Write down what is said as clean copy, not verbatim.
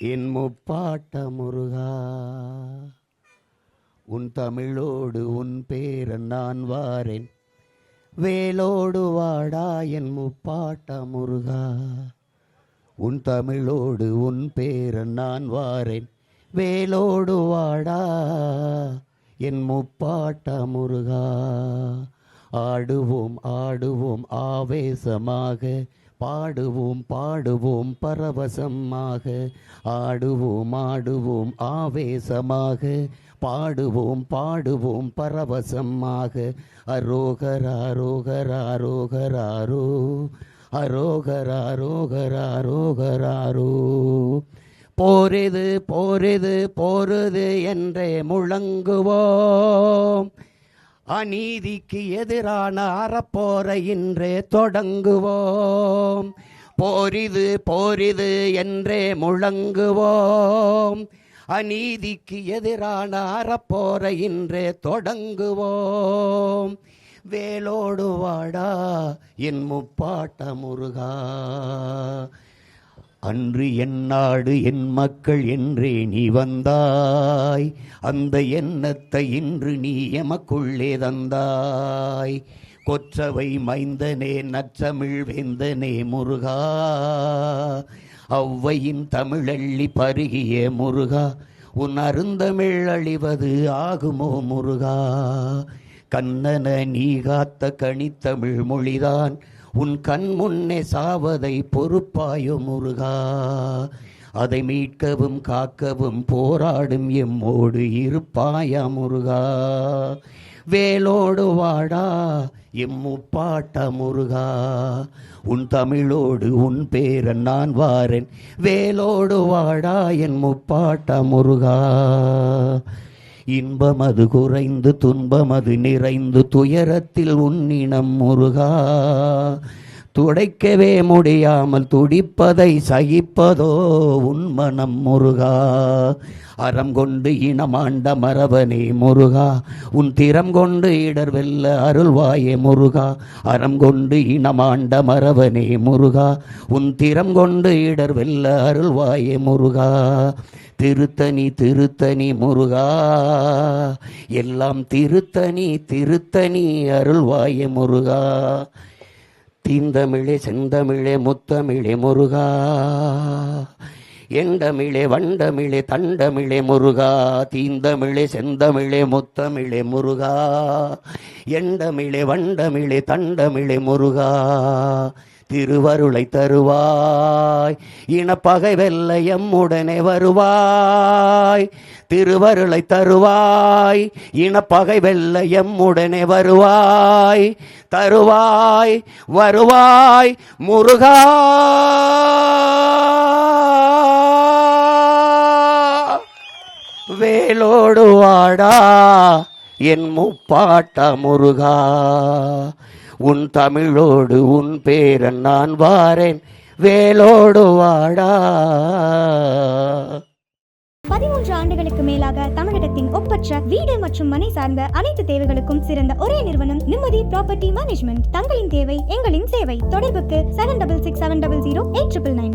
என் முப்பாட்ட முருகா, உன் தமிழோடு உன் பேரன் நான் வாரேன், வேலோடு வாடா என் முப்பாட்ட முருகா. உன் தமிழோடு உன் பேரன் நான் வாரேன், வேலோடு வாடா என் முப்பாட்ட முருகா. ஆடுவோம் ஆடுவோம் ஆவேசமாக, பாடுவோம் பாடுவோம் பரவசமாக. ஆடுவோம் ஆடுவோம் ஆவேசமாக, பாடுவோம் பாடுவோம் பரவசமாக. அரோகரா ரோகரா ரோகராரோ, அரோகரா ரோகரா ரோகராரோ. போரிது போரிது போருது என்றே முழங்குவோம், அநீதிக்கு எதிரான அறப்போரை இன்றே தொடங்குவோம். போரிது போரிது என்றே முழங்குவோம், அநீதிக்கு எதிரான அறப்போரை இன்றே தொடங்குவோம். வேலோடு வாடா என் முப்பாட்ட முருகா. அன்று என் நாடு என் மக்கள் என்றே நீ வந்தாய், அந்த எண்ணத்தை இன்று நீ எமக்குள்ளே தந்தாய். கொற்றவை மைந்தனே நற்றமிழ் வேந்தனே முருகா, ஔவையின் தமிழள்ளி பருகிய முருகா, உன் அருந்தமிழ் அழிவது ஆகுமோ முருகா. கண்ணன நீ காத்த கனித்தமிழ் மொழிதான் உன் கண் முன்னே சாவதை பொறுப்பாயோ முருகா. அதை மீட்கவும் காக்கவும் போராடும் எம்மோடு இருப்பாயா முருகா. வேலோடு வாடா எம் முப்பாட்ட முருகா, உன் தமிழோடு உன் பேரன் நான் வாரேன், வேலோடு வாடா என் முப்பாட்ட முருகா. இன்பமது குறைந்து துன்பமது நிறைந்து துயரத்தில் உன்னினம் முருகா. துடைக்கவே முடியாமல் துடிப்பதை சகிப்பதோ உன் மனம் முருகா. அறம் கொண்டு இனமாண்ட மரவனே முருகா, உன் திறம் கொண்டு இடர் வெல்ல அருள்வாயே முருகா. அறம் கொண்டு இனமாண்ட மரவனே முருகா, உன் திறம் கொண்டு இடர் வெல்ல அருள்வாயே முருகா. திருத்தணி திருத்தணி முருகா, எல்லாம் திருத்தணி திருத்தணி அருள்வாயே முருகா. தீந்தமிழே செந்தமிழே முத்தமிழே முருகா, எண்டமிழே வண்டமிழே தண்டமிழே முருகா. தீந்தமிழே செந்தமிழே முத்தமிழே முருகா, எண்டமிழே வண்டமிழே தண்டமிழே முருகா. திருவருளை தருவாய், இனப்பகை வெல்ல எம்முடனே வருவாய். திருவருளை தருவாய், இனப்பகை வெல்ல எம்முடனே வருவாய். தருவாய் வருவாய் முருகா. வேலோடு வாடா என் முப்பாட்ட முருகா, உன் தமிழோடு உன் பேரன் நான் வாரேன், வேலோடு வாடா. 13 ஆண்டுகளுக்கு மேலாக தமிழகத்தின் ஒப்பற்ற வீடு மற்றும் மனை சார்ந்த அனைத்து தேவைகளுக்கும் சிறந்த ஒரே நிறுவனம் நிம்மதி ப்ராப்பர்ட்டி மேனேஜ்மெண்ட். தங்களின் தேவை எங்களின் சேவை. தொடர்புக்கு 7667008999.